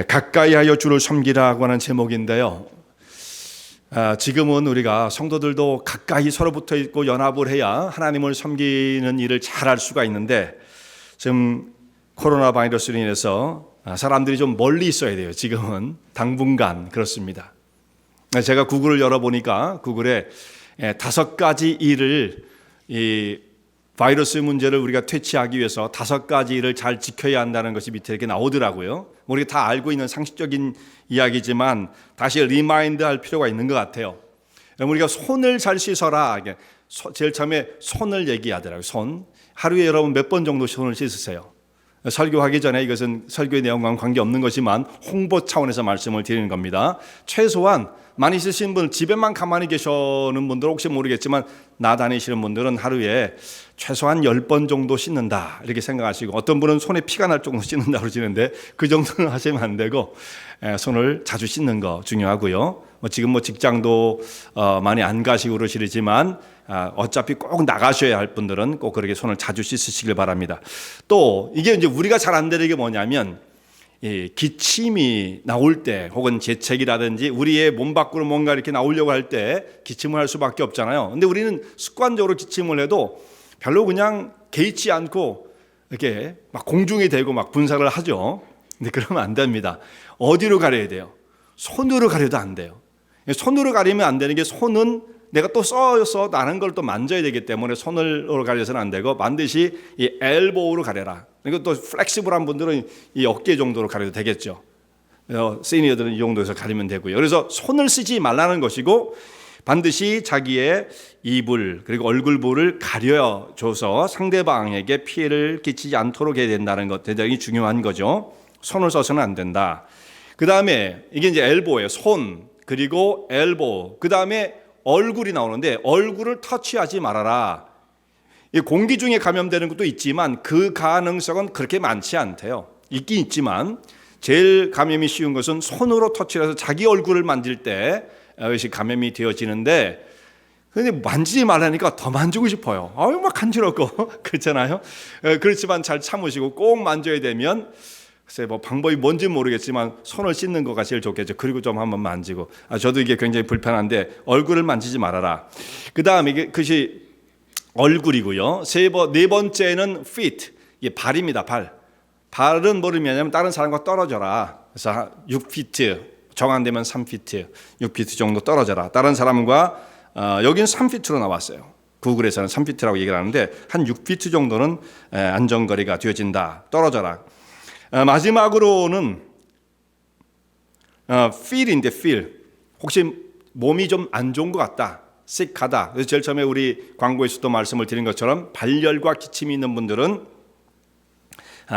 가까이 하여 주를 섬기라고 하는 제목인데요. 지금은 우리가 성도들도 가까이 서로 붙어 있고 연합을 해야 하나님을 섬기는 일을 잘할 수가 있는데, 지금 코로나 바이러스로 인해서 사람들이 좀 멀리 있어야 돼요. 지금은 당분간 그렇습니다. 제가 구글을 열어보니까 구글에 5가지 일을, 이 바이러스 문제를 우리가 퇴치하기 위해서 5가지 일을 잘 지켜야 한다는 것이 밑에 이렇게 나오더라고요. 우리가 다 알고 있는 상식적인 이야기지만 다시 리마인드 할 필요가 있는 것 같아요. 우리가 손을 잘 씻어라. 제일 처음에 손을 얘기하더라고요. 손. 하루에 여러분 몇 번 정도 손을 씻으세요? 설교하기 전에, 이것은 설교의 내용과는 관계없는 것이지만 홍보 차원에서 말씀을 드리는 겁니다. 최소한 많이 쓰시는 분, 집에만 가만히 계시는 분들 혹시 모르겠지만 나 다니시는 분들은 하루에 최소한 10번 정도 씻는다 이렇게 생각하시고, 어떤 분은 손에 피가 날 정도 씻는다고 그러시는데 그 정도는 하시면 안 되고, 손을 자주 씻는 거 중요하고요. 지금 직장도 많이 안 가시고 그러시지만 어차피 꼭 나가셔야 할 분들은 꼭 그렇게 손을 자주 씻으시길 바랍니다. 또 이게 이제 우리가 잘 안 되는 게 뭐냐면, 기침이 나올 때 혹은 재채기라든지 우리의 몸 밖으로 뭔가 이렇게 나오려고 할 때 기침을 할 수밖에 없잖아요. 근데 우리는 습관적으로 기침을 해도 별로 그냥 개의치 않고 이렇게 막 공중에 대고 막 분사를 하죠. 근데 그러면 안 됩니다. 어디로 가려야 돼요? 손으로 가려도 안 돼요. 손으로 가리면 안 되는 게, 손은 내가 또 써서 나는 걸 또 만져야 되기 때문에 손으로 가려서는 안 되고 반드시 이 엘보우로 가려라. 그리고 또 플렉시블한 분들은 이 어깨 정도로 가려도 되겠죠. 시니어들은 이 정도에서 가리면 되고요. 그래서 손을 쓰지 말라는 것이고, 반드시 자기의 입을 그리고 얼굴부를 가려줘서 상대방에게 피해를 끼치지 않도록 해야 된다는 것, 대단히 중요한 거죠. 손을 써서는 안 된다. 그 다음에 이게 이제 엘보예요. 손, 그리고 엘보, 그 다음에 얼굴이 나오는데 얼굴을 터치하지 말아라. 공기 중에 감염되는 것도 있지만 그 가능성은 그렇게 많지 않대요. 있긴 있지만 제일 감염이 쉬운 것은 손으로 터치해서 자기 얼굴을 만질 때 이것이 감염이 되어지는데, 근데 만지지 말라니까 더 만지고 싶어요. 아유, 막 간지럽고 그렇잖아요. 그렇지만 잘 참으시고 꼭 만져야 되면, 글쎄 방법이 뭔지 모르겠지만 손을 씻는 거가 제일 좋겠죠. 그리고 좀 한번 만지고. 저도 이게 굉장히 불편한데 얼굴을 만지지 말아라. 그 다음에 이게 그것이 얼굴이고요. 네 번째는 feet, 이게 발입니다. 발은 뭐냐면 다른 사람과 떨어져라. 그래서 6피트, 정한되면 3피트, 6피트 정도 떨어져라. 다른 사람과 여기는 3피트로 나왔어요. 구글에서는 3피트라고 얘기를 하는데 한 6피트 정도는 안전거리가 되어진다. 떨어져라. 마지막으로는 feel인데 feel, 혹시 몸이 좀 안 좋은 것 같다, sick하다. 그래서 제일 처음에 우리 광고에서도 말씀을 드린 것처럼 발열과 기침이 있는 분들은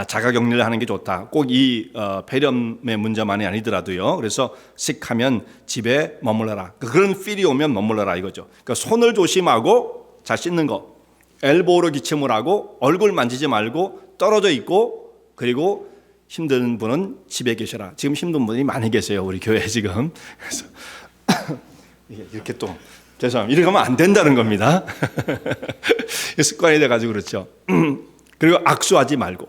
자가격리를 하는 게 좋다. 꼭 이 폐렴의 문제만이 아니더라도요. 그래서 sick하면 집에 머물러라. 그런 feel이 오면 머물러라 이거죠. 그러니까 손을 조심하고 잘 씻는 거, 엘보로 기침을 하고 얼굴 만지지 말고 떨어져 있고, 그리고 힘든 분은 집에 계셔라. 지금 힘든 분이 많이 계세요, 우리 교회에 지금. 그래서 이렇게 또 죄송합니다. 이렇게 하면 안 된다는 겁니다. 습관이 돼가지고 그렇죠. 그리고 악수하지 말고,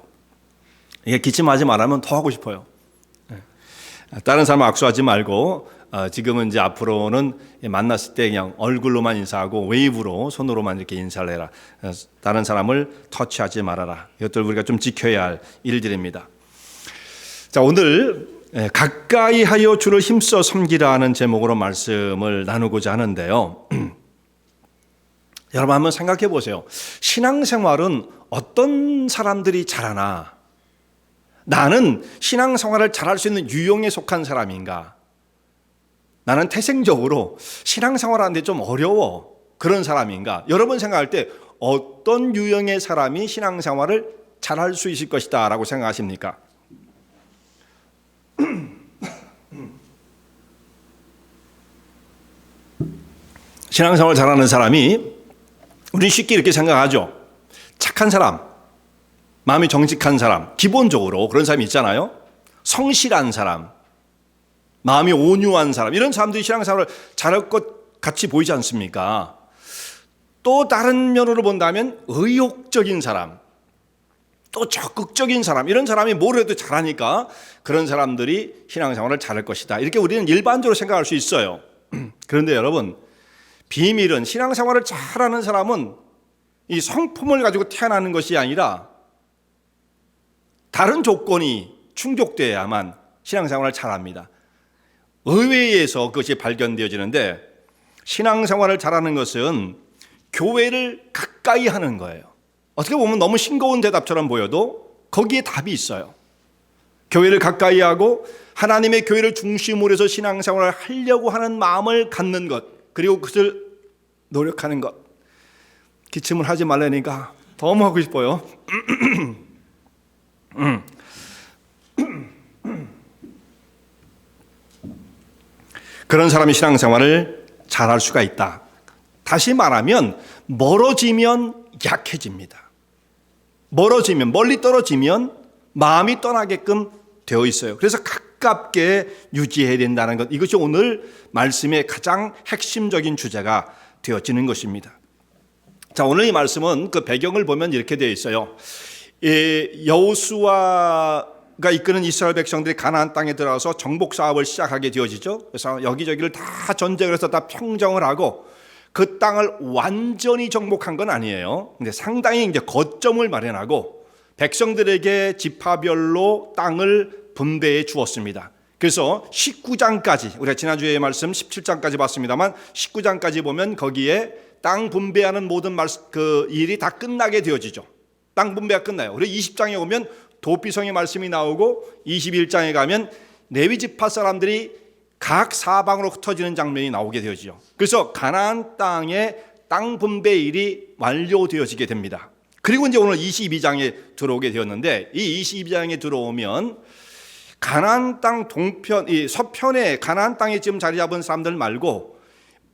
이게 기침하지 말라면 더 하고 싶어요. 다른 사람 악수하지 말고, 지금은 이제 앞으로는 만났을 때 그냥 얼굴로만 인사하고 웨이브로, 손으로만 이렇게 인사를 해라. 다른 사람을 터치하지 말아라. 이것들 우리가 좀 지켜야 할 일들입니다. 자, 오늘 가까이 하여 주를 힘써 섬기라는 제목으로 말씀을 나누고자 하는데요. 여러분 한번 생각해 보세요. 신앙생활은 어떤 사람들이 잘하나? 나는 신앙생활을 잘할 수 있는 유형에 속한 사람인가? 나는 태생적으로 신앙생활하는데 좀 어려워, 그런 사람인가? 여러분 생각할 때 어떤 유형의 사람이 신앙생활을 잘할 수 있을 것이다 라고 생각하십니까? 신앙생활 잘하는 사람이, 우리는 쉽게 이렇게 생각하죠. 착한 사람, 마음이 정직한 사람, 기본적으로 그런 사람이 있잖아요. 성실한 사람, 마음이 온유한 사람, 이런 사람들이 신앙생활을 잘할 것 같이 보이지 않습니까? 또 다른 면으로 본다면 의욕적인 사람, 또 적극적인 사람, 이런 사람이 뭘 해도 잘하니까 그런 사람들이 신앙생활을 잘할 것이다, 이렇게 우리는 일반적으로 생각할 수 있어요. 그런데 여러분, 비밀은 신앙생활을 잘하는 사람은 이 성품을 가지고 태어나는 것이 아니라 다른 조건이 충족되어야만 신앙생활을 잘합니다. 의회에서 그것이 발견되어지는데, 신앙생활을 잘하는 것은 교회를 가까이 하는 거예요. 어떻게 보면 너무 싱거운 대답처럼 보여도 거기에 답이 있어요. 교회를 가까이 하고 하나님의 교회를 중심으로 해서 신앙생활을 하려고 하는 마음을 갖는 것, 그리고 그것을 노력하는 것. 기침을 하지 말라니까 너무 하고 싶어요. 그런 사람이 신앙생활을 잘할 수가 있다. 다시 말하면 멀어지면 약해집니다. 멀어지면, 멀리 떨어지면 마음이 떠나게끔 되어 있어요. 그래서 가깝게 유지해야 된다는 것, 이것이 오늘 말씀의 가장 핵심적인 주제가 되어지는 것입니다. 자, 오늘 이 말씀은 그 배경을 보면 이렇게 되어 있어요. 여호수아가 이끄는 이스라엘 백성들이 가나안 땅에 들어가서 정복 사업을 시작하게 되어지죠. 그래서 여기저기를 다 전쟁을 해서 다 평정을 하고 그 땅을 완전히 정복한 건 아니에요. 근데 상당히 이제 거점을 마련하고 백성들에게 지파별로 땅을 분배해 주었습니다. 그래서 19장까지, 우리가 지난주에 말씀 17장까지 봤습니다만 19장까지 보면 거기에 땅 분배하는 모든 그 일이 다 끝나게 되어지죠. 땅 분배가 끝나요. 그리고 20장에 오면 도피성의 말씀이 나오고 21장에 가면 레위 지파 사람들이 각 사방으로 흩어지는 장면이 나오게 되어지죠. 그래서 가나안 땅의 땅 분배 일이 완료되어지게 됩니다. 그리고 이제 오늘 22장에 들어오게 되었는데, 이 22장에 들어오면 가나안 땅 동편, 이 서편에 가나안 땅에 지금 자리 잡은 사람들 말고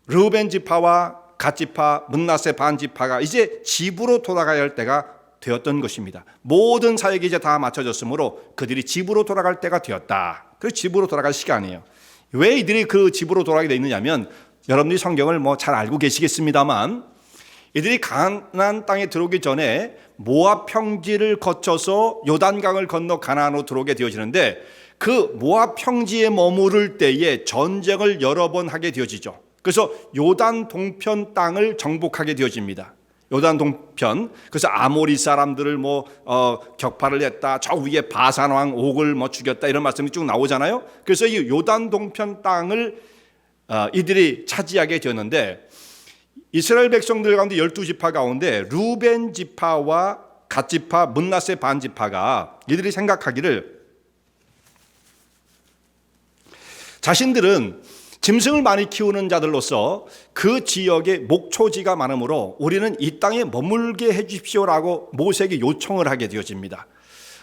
르우벤 지파와 갓 지파, 므낫세 반 지파가 이제 집으로 돌아가야 할 때가 되었던 것입니다. 모든 사역이 이제 다 맞춰졌으므로 그들이 집으로 돌아갈 때가 되었다. 그 집으로 돌아갈 시간이에요. 왜 이들이 그 집으로 돌아가게 되어 있느냐면, 여러분들이 성경을 뭐 잘 알고 계시겠습니다만, 이들이 가나안 땅에 들어오기 전에 모압 평지를 거쳐서 요단강을 건너 가나안으로 들어오게 되어지는데, 그 모압 평지에 머무를 때에 전쟁을 여러 번 하게 되어지죠. 그래서 요단 동편 땅을 정복하게 되어집니다. 요단 동편. 그래서 아모리 사람들을 격파를 했다. 저 위에 바산 왕 옥을 죽였다. 이런 말씀이 쭉 나오잖아요. 그래서 이 요단 동편 땅을 이들이 차지하게 되었는데, 이스라엘 백성들 가운데 12지파 가운데 루벤 지파와 갓 지파, 므낫세 반 지파가 이들이 생각하기를, 자신들은 짐승을 많이 키우는 자들로서 그 지역에 목초지가 많으므로 우리는 이 땅에 머물게 해 주십시오라고 모세에게 요청을 하게 되어집니다.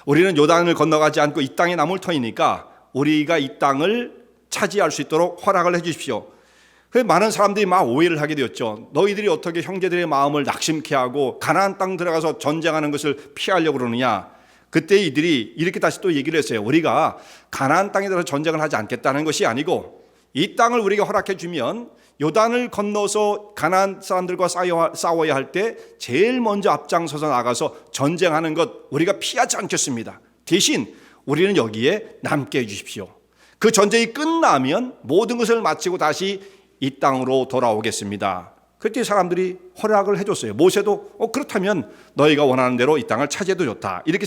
우리는 요단을 건너가지 않고 이 땅에 남을 터이니까 우리가 이 땅을 차지할 수 있도록 허락을 해 주십시오. 그래서 많은 사람들이 막 오해를 하게 되었죠. 너희들이 어떻게 형제들의 마음을 낙심케 하고 가나안 땅 들어가서 전쟁하는 것을 피하려고 그러느냐. 그때 이들이 이렇게 다시 또 얘기를 했어요. 우리가 가나안 땅에 들어서 전쟁을 하지 않겠다는 것이 아니고, 이 땅을 우리가 허락해 주면 요단을 건너서 가나안 사람들과 싸워야 할 때 제일 먼저 앞장서서 나가서 전쟁하는 것 우리가 피하지 않겠습니다. 대신 우리는 여기에 남게 해 주십시오. 그 전쟁이 끝나면 모든 것을 마치고 다시 이 땅으로 돌아오겠습니다. 그때 사람들이 허락을 해줬어요. 모세도 그렇다면 너희가 원하는 대로 이 땅을 차지해도 좋다, 이렇게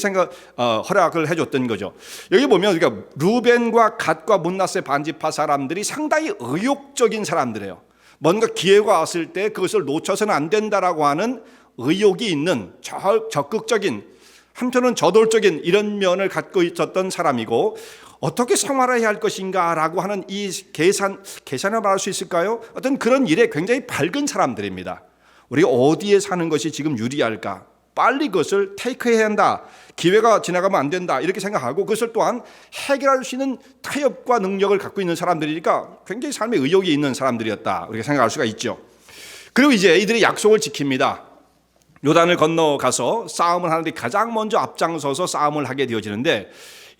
허락을 해줬던 거죠. 여기 보면 그러니까 루벤과 갓과 므낫세 반지파 사람들이 상당히 의욕적인 사람들이에요. 뭔가 기회가 왔을 때 그것을 놓쳐서는 안 된다라고 하는 의욕이 있는 적극적인, 한편은 저돌적인 이런 면을 갖고 있었던 사람이고, 어떻게 생활해야 할 것인가라고 하는 이 계산을 말할 수 있을까요? 어떤 그런 일에 굉장히 밝은 사람들입니다. 우리가 어디에 사는 것이 지금 유리할까? 빨리 그것을 테이크해야 한다. 기회가 지나가면 안 된다. 이렇게 생각하고 그것을 또한 해결할 수 있는 타협과 능력을 갖고 있는 사람들이니까 굉장히 삶에 의욕이 있는 사람들이었다, 우리가 생각할 수가 있죠. 그리고 이제 이들이 약속을 지킵니다. 요단을 건너가서 싸움을 하는데 가장 먼저 앞장서서 싸움을 하게 되어지는데,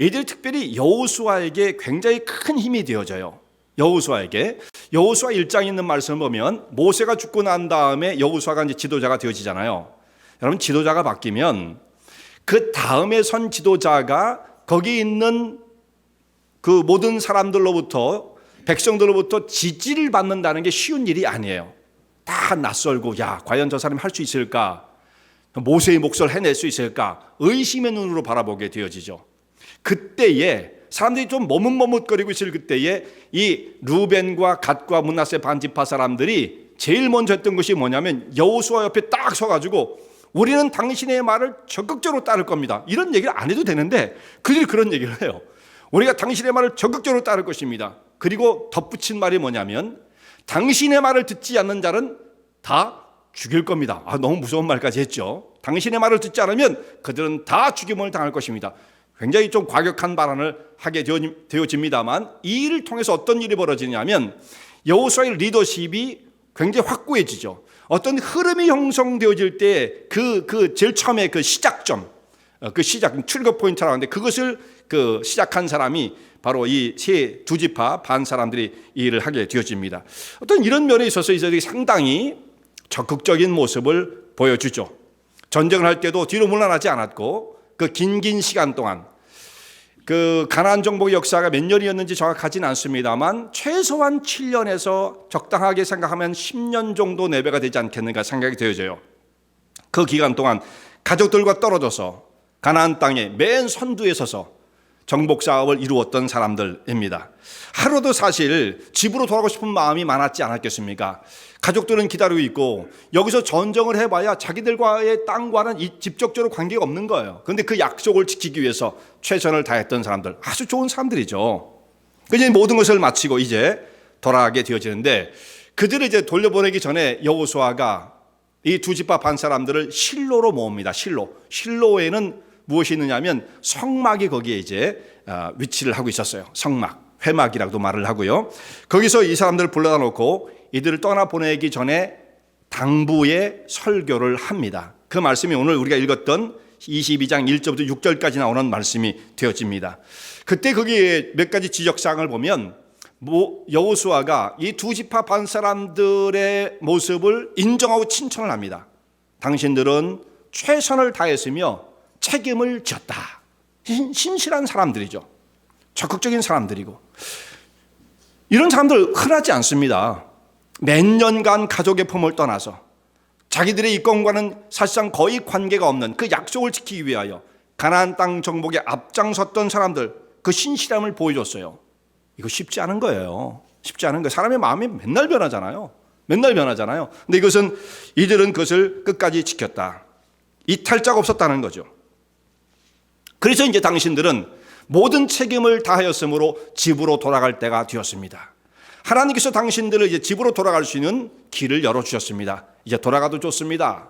이들이 특별히 여호수아에게 굉장히 큰 힘이 되어져요. 여호수아에게. 여호수아 1장에 있는 말씀을 보면 모세가 죽고 난 다음에 여호수아가 이제 지도자가 되어지잖아요. 여러분, 지도자가 바뀌면 그 다음에 선 지도자가 거기 있는 그 모든 사람들로부터, 백성들로부터 지지를 받는다는 게 쉬운 일이 아니에요. 다 낯설고, 야, 과연 저 사람이 할 수 있을까? 모세의 몫을 해낼 수 있을까? 의심의 눈으로 바라보게 되어지죠. 그때에 사람들이 좀 머뭇머뭇거리고 있을 그때에 이 루벤과 갓과 므낫세 반지파 사람들이 제일 먼저 했던 것이 뭐냐면 여호수아 옆에 딱 서가지고 우리는 당신의 말을 적극적으로 따를 겁니다. 이런 얘기를 안 해도 되는데 그들이 그런 얘기를 해요. 우리가 당신의 말을 적극적으로 따를 것입니다. 그리고 덧붙인 말이 뭐냐면 당신의 말을 듣지 않는 자는 다 죽일 겁니다. 너무 무서운 말까지 했죠. 당신의 말을 듣지 않으면 그들은 다 죽임을 당할 것입니다. 굉장히 좀 과격한 발언을 하게 되어집니다만 이 일을 통해서 어떤 일이 벌어지냐면 여호수아의 리더십이 굉장히 확고해지죠. 어떤 흐름이 형성되어질 때 그 제일 처음에 그 시작점, 그 시작 출격 포인트라고 하는데 그것을 그 시작한 사람이 바로 이 두 지파 반 사람들이 이 일을 하게 되어집니다. 어떤 이런 면에 있어서 이들이 상당히 적극적인 모습을 보여주죠. 전쟁을 할 때도 뒤로 물러나지 않았고 그 긴 시간 동안 그 가나안 정복의 역사가 몇 년이었는지 정확하지는 않습니다만 최소한 7년에서 적당하게 생각하면 10년 정도 내배가 되지 않겠는가 생각이 되어져요. 그 기간 동안 가족들과 떨어져서 가나안 땅의 맨 선두에 서서 정복 사업을 이루었던 사람들입니다. 하루도 사실 집으로 돌아가고 싶은 마음이 많았지 않았겠습니까? 가족들은 기다리고 있고 여기서 전쟁을 해봐야 자기들과의 땅과는 직접적으로 관계가 없는 거예요. 그런데 그 약속을 지키기 위해서 최선을 다했던 사람들, 아주 좋은 사람들이죠. 그래서 모든 것을 마치고 이제 돌아가게 되어지는데 그들을 이제 돌려보내기 전에 여호수아가 이 두 지파 반 사람들을 실로로 모읍니다. 실로에는 무엇이 있느냐면 성막이 거기에 이제 위치를 하고 있었어요. 성막, 회막이라고도 말을 하고요. 거기서 이 사람들을 불러다 놓고 이들을 떠나보내기 전에 당부의 설교를 합니다. 그 말씀이 오늘 우리가 읽었던 22장 1절부터 6절까지 나오는 말씀이 되어집니다. 그때 거기에 몇 가지 지적사항을 보면 여호수아가 이 두 지파 반 사람들의 모습을 인정하고 칭찬을 합니다. 당신들은 최선을 다했으며 책임을 졌다. 신실한 사람들이죠. 적극적인 사람들이고 이런 사람들 흔하지 않습니다. 몇 년간 가족의 품을 떠나서 자기들의 이권과는 사실상 거의 관계가 없는 그 약속을 지키기 위하여 가나안 땅 정복에 앞장섰던 사람들, 그 신실함을 보여줬어요. 이거 쉽지 않은 거예요. 쉽지 않은 거예요. 사람의 마음이 맨날 변하잖아요. 근데 이들은 그것을 끝까지 지켰다. 이탈자가 없었다는 거죠. 그래서 이제 당신들은 모든 책임을 다하였으므로 집으로 돌아갈 때가 되었습니다. 하나님께서 당신들을 이제 집으로 돌아갈 수 있는 길을 열어주셨습니다. 이제 돌아가도 좋습니다.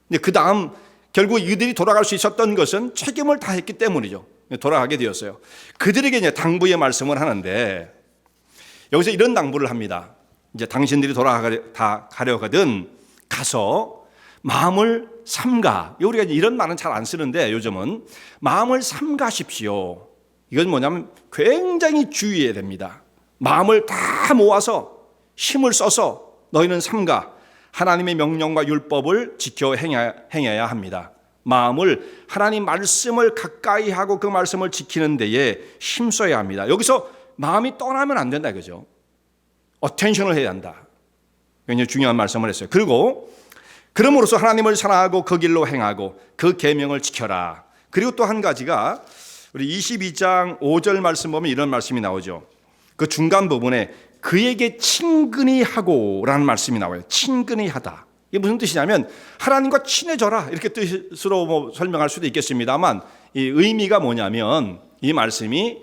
근데 그 다음 결국 이들이 돌아갈 수 있었던 것은 책임을 다했기 때문이죠. 돌아가게 되었어요. 그들에게 이제 당부의 말씀을 하는데 여기서 이런 당부를 합니다. 이제 당신들이 돌아가려거든 가서 마음을 삼가. 우리가 이런 말은 잘 안 쓰는데 요즘은 마음을 삼가십시오. 이건 뭐냐면 굉장히 주의해야 됩니다. 마음을 다 모아서 힘을 써서 너희는 삼가 하나님의 명령과 율법을 지켜 행해야 합니다. 마음을 하나님 말씀을 가까이 하고 그 말씀을 지키는 데에 힘써야 합니다. 여기서 마음이 떠나면 안 된다 그죠? 어텐션을 해야 한다. 굉장히 중요한 말씀을 했어요. 그리고 그럼으로써 하나님을 사랑하고 그 길로 행하고 그 계명을 지켜라. 그리고 또 한 가지가 우리 22장 5절 말씀 보면 이런 말씀이 나오죠. 그 중간 부분에 그에게 친근히 하고라는 말씀이 나와요. 친근히 하다. 이게 무슨 뜻이냐면 하나님과 친해져라 이렇게 뜻으로 설명할 수도 있겠습니다만 이 의미가 뭐냐면 이 말씀이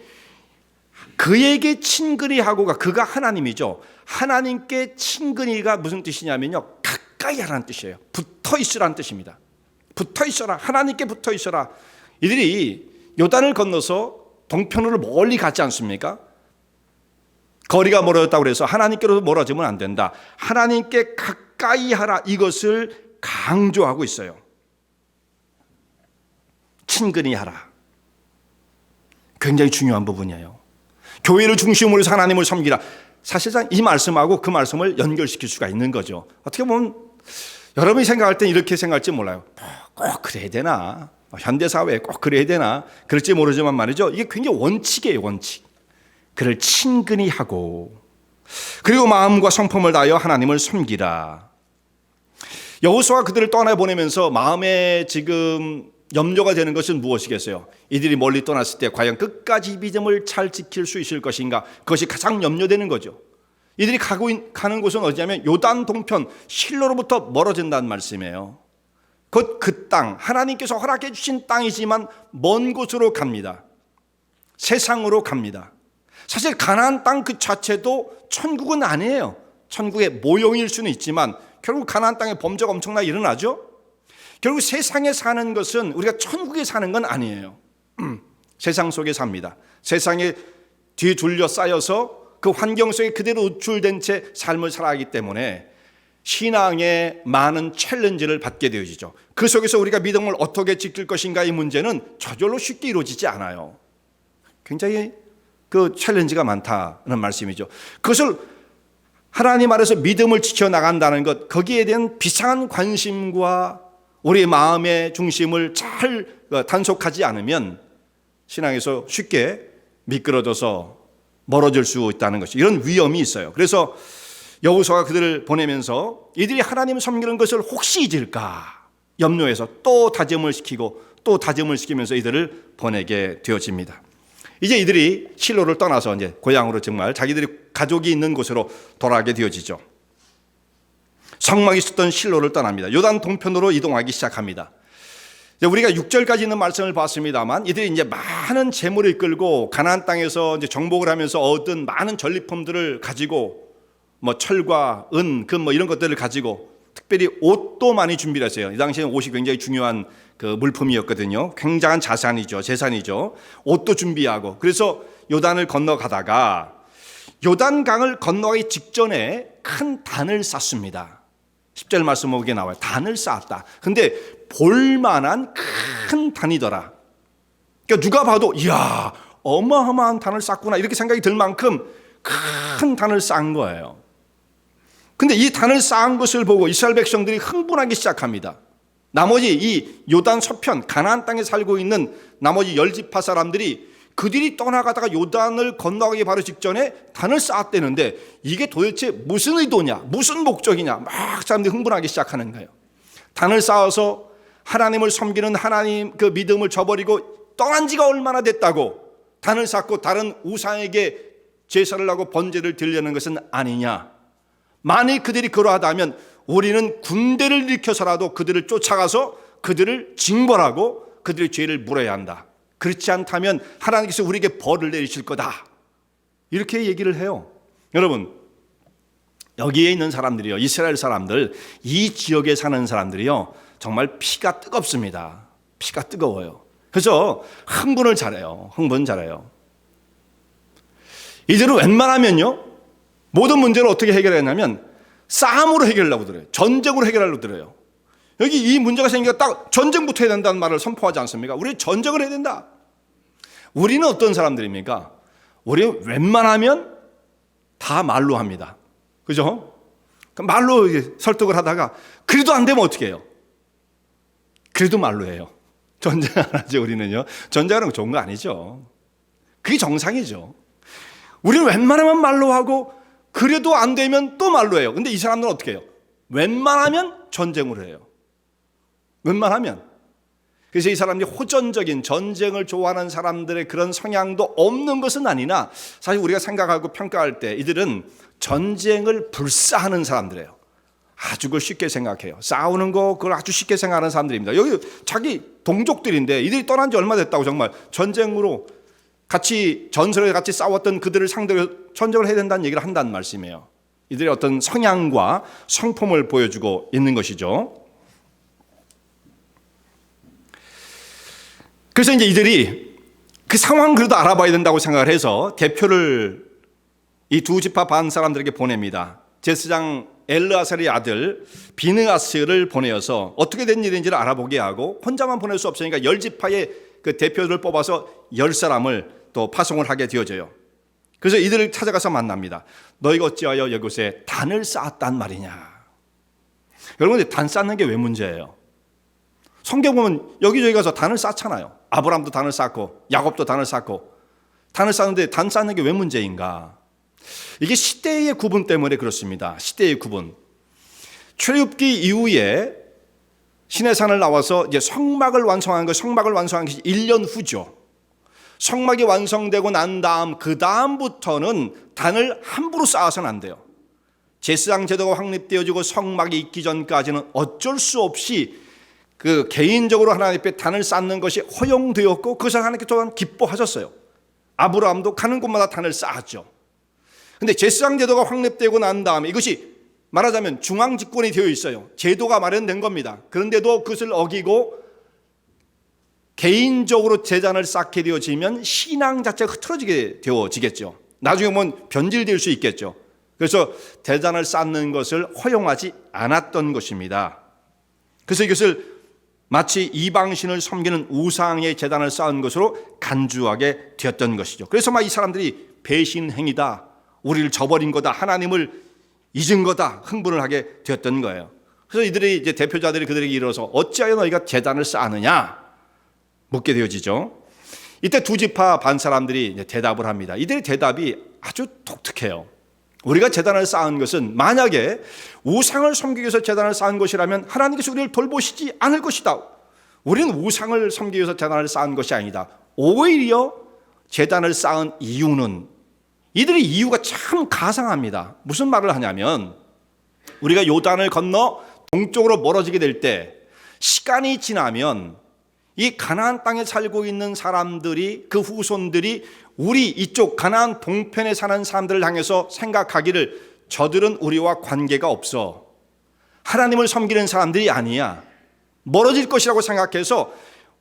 그에게 친근히 하고가 그가 하나님이죠. 하나님께 친근히가 무슨 뜻이냐면요. 가까이 하라는 뜻이에요. 붙어 있으라는 뜻입니다. 붙어 있어라. 하나님께 붙어 있어라. 이들이 요단을 건너서 동편으로 멀리 갔지 않습니까? 거리가 멀어졌다고 해서 하나님께로 멀어지면 안 된다. 하나님께 가까이 하라. 이것을 강조하고 있어요. 친근히 하라. 굉장히 중요한 부분이에요. 교회를 중심으로 해서 하나님을 섬기라. 사실상 이 말씀하고 그 말씀을 연결시킬 수가 있는 거죠. 어떻게 보면 여러분이 생각할 땐 이렇게 생각할지 몰라요. 꼭 그래야 되나? 현대사회에 꼭 그래야 되나 그럴지 모르지만 말이죠, 이게 굉장히 원칙이에요. 원칙. 그를 친근히 하고 그리고 마음과 성품을 다하여 하나님을 섬기라. 여호수아가 그들을 떠나보내면서 마음에 지금 염려가 되는 것은 무엇이겠어요? 이들이 멀리 떠났을 때 과연 끝까지 믿음을 잘 지킬 수 있을 것인가? 그것이 가장 염려되는 거죠. 이들이 가는 곳은 어디냐면 요단 동편 실로로부터 멀어진다는 말씀이에요. 곧 그 땅, 하나님께서 허락해 주신 땅이지만 먼 곳으로 갑니다. 세상으로 갑니다. 사실 가나안 땅 그 자체도 천국은 아니에요. 천국의 모형일 수는 있지만 결국 가나안 땅에 범죄가 엄청나게 일어나죠. 결국 세상에 사는 것은 우리가 천국에 사는 건 아니에요. 세상 속에 삽니다. 세상에 뒤둘려 쌓여서 그 환경 속에 그대로 노출된 채 삶을 살아가기 때문에 신앙에 많은 챌린지를 받게 되어지죠. 그 속에서 우리가 믿음을 어떻게 지킬 것인가의 문제는 저절로 쉽게 이루어지지 않아요. 굉장히 그 챌린지가 많다는 말씀이죠. 그것을 하나님 아래서 믿음을 지켜나간다는 것, 거기에 대한 비상한 관심과 우리의 마음의 중심을 잘 단속하지 않으면 신앙에서 쉽게 미끄러져서 멀어질 수 있다는 것이, 이런 위험이 있어요. 그래서 여호수아가 그들을 보내면서 이들이 하나님을 섬기는 것을 혹시 잊을까 염려해서 또 다짐을 시키고 또 다짐을 시키면서 이들을 보내게 되어집니다. 이제 이들이 실로를 떠나서 이제 고향으로 정말 자기들이 가족이 있는 곳으로 돌아가게 되어지죠. 성막이 있었던 실로를 떠납니다. 요단 동편으로 이동하기 시작합니다. 우리가 6절까지 있는 말씀을 봤습니다만 이들이 이제 많은 재물을 이끌고 가나안 땅에서 이제 정복을 하면서 얻은 많은 전리품들을 가지고 뭐 철과 은, 금 뭐 이런 것들을 가지고 특별히 옷도 많이 준비를 했어요. 이 당시에는 옷이 굉장히 중요한 그 물품이었거든요. 굉장한 자산이죠. 재산이죠. 옷도 준비하고 그래서 요단을 건너가다가 요단강을 건너가기 직전에 큰 단을 쌓습니다. 10절 말씀 보기에 나와요. 단을 쌓았다. 근데 볼만한 큰 단이더라. 그러니까 누가 봐도 이야 어마어마한 단을 쌓구나 이렇게 생각이 들 만큼 큰 단을 쌓은 거예요. 근데 이 단을 쌓은 것을 보고 이스라엘 백성들이 흥분하기 시작합니다. 나머지 이 요단 서편 가나안 땅에 살고 있는 나머지 10지파 사람들이 그들이 떠나가다가 요단을 건너가기 바로 직전에 단을 쌓았대는데 이게 도대체 무슨 의도냐, 무슨 목적이냐, 막 사람들이 흥분하기 시작하는 거예요. 단을 쌓아서 하나님을 섬기는 하나님 그 믿음을 저버리고 떠난 지가 얼마나 됐다고 단을 쌓고 다른 우상에게 제사를 하고 번제를 드리려는 것은 아니냐. 만일 그들이 그러하다면 우리는 군대를 일으켜서라도 그들을 쫓아가서 그들을 징벌하고 그들의 죄를 물어야 한다. 그렇지 않다면 하나님께서 우리에게 벌을 내리실 거다. 이렇게 얘기를 해요. 여러분, 여기에 있는 사람들이요, 이스라엘 사람들, 이 지역에 사는 사람들이요, 정말 피가 뜨겁습니다. 피가 뜨거워요. 그래서 흥분을 잘해요. 흥분 잘해요. 이들은 웬만하면요, 모든 문제를 어떻게 해결했냐면 싸움으로 해결하려고 들어요. 전쟁으로 해결하려고 들어요. 여기 이 문제가 생기니까 딱 전쟁부터 해야 된다는 말을 선포하지 않습니까? 우리 전쟁을 해야 된다. 우리는 어떤 사람들입니까? 우리는 웬만하면 다 말로 합니다. 그죠? 말로 설득을 하다가 그래도 안 되면 어떻게 해요? 그래도 말로 해요. 전쟁 안 하죠, 우리는요. 전쟁하는 거 좋은 거 아니죠. 그게 정상이죠. 우리는 웬만하면 말로 하고 그래도 안 되면 또 말로 해요. 근데 이 사람들은 어떻게 해요? 웬만하면 전쟁으로 해요. 웬만하면. 그래서 이 사람들이 호전적인 전쟁을 좋아하는 사람들의 그런 성향도 없는 것은 아니나 사실 우리가 생각하고 평가할 때 이들은 전쟁을 불사하는 사람들이에요. 아주 그걸 쉽게 생각해요. 싸우는 거 그걸 아주 쉽게 생각하는 사람들입니다. 여기 자기 동족들인데 이들이 떠난 지 얼마 됐다고 정말 전쟁으로 같이 전설에 같이 싸웠던 그들을 상대로 전쟁을 해야 된다는 얘기를 한다는 말씀이에요. 이들의 어떤 성향과 성품을 보여주고 있는 것이죠. 그래서 이제 이들이 그 상황 그래도 알아봐야 된다고 생각을 해서 대표를 이 두 지파 반 사람들에게 보냅니다. 제사장 엘르아살의 아들 비느하스를 보내어서 어떻게 된 일인지를 알아보게 하고 혼자만 보낼 수 없으니까 10지파의 그 대표를 뽑아서 10사람을 또 파송을 하게 되어져요. 그래서 이들을 찾아가서 만납니다. 너희가 어찌하여 이곳에 단을 쌓았단 말이냐. 여러분, 단 쌓는 게 왜 문제예요? 성경 보면 여기저기 가서 단을 쌓잖아요. 아브라함도 단을 쌓고 야곱도 단을 쌓고, 단을 쌓는데 단 쌓는 게 왜 문제인가? 이게 시대의 구분 때문에 그렇습니다. 시대의 구분. 출애굽기 이후에 시내산을 나와서 이제 성막을 완성한 것이 1년 후죠. 성막이 완성되고 난 다음 그 다음부터는 단을 함부로 쌓아서는 안 돼요. 제사장 제도가 확립되어지고 성막이 있기 전까지는 어쩔 수 없이 그 개인적으로 하나님 앞에 단을 쌓는 것이 허용되었고, 그것을 하나님께 또한 기뻐하셨어요. 아브라함도 가는 곳마다 단을 쌓았죠. 그런데 제사장 제도가 확립되고 난 다음에 이것이 말하자면 중앙 집권이 되어 있어요. 제도가 마련된 겁니다. 그런데도 그것을 어기고 개인적으로 제단을 쌓게 되어지면 신앙 자체가 흐트러지게 되어지겠죠. 나중에 보면 변질될 수 있겠죠. 그래서 제단을 쌓는 것을 허용하지 않았던 것입니다. 그래서 이것을 마치 이방신을 섬기는 우상의 제단을 쌓은 것으로 간주하게 되었던 것이죠. 그래서 막 이 사람들이 배신 행위다, 우리를 저버린 거다, 하나님을 잊은 거다, 흥분을 하게 되었던 거예요. 그래서 이들이 이제 대표자들이 그들에게 이르러서 어찌하여 너희가 제단을 쌓느냐 묻게 되어지죠. 이때 두 지파 반 사람들이 이제 대답을 합니다. 이들의 대답이 아주 독특해요. 우리가 제단을 쌓은 것은 만약에 우상을 섬기기 위해서 제단을 쌓은 것이라면 하나님께서 우리를 돌보시지 않을 것이다. 우리는 우상을 섬기기 위해서 제단을 쌓은 것이 아니다. 오히려 제단을 쌓은 이유는, 이들의 이유가 참 가상합니다. 무슨 말을 하냐면, 우리가 요단을 건너 동쪽으로 멀어지게 될 때 시간이 지나면 이 가나안 땅에 살고 있는 사람들이, 그 후손들이 우리 이쪽 가나안 동편에 사는 사람들을 향해서 생각하기를 저들은 우리와 관계가 없어, 하나님을 섬기는 사람들이 아니야, 멀어질 것이라고 생각해서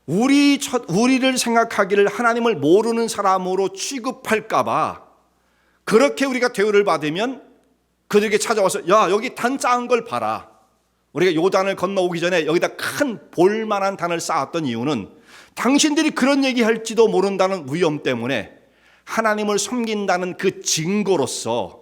우리를 생각하기를 하나님을 모르는 사람으로 취급할까 봐 그렇게 우리가 대우를 받으면 그들에게 찾아와서 야, 여기 단 쌓은 걸 봐라. 우리가 요단을 건너오기 전에 여기다 큰 볼만한 단을 쌓았던 이유는 당신들이 그런 얘기할지도 모른다는 위험 때문에 하나님을 섬긴다는 그 증거로서,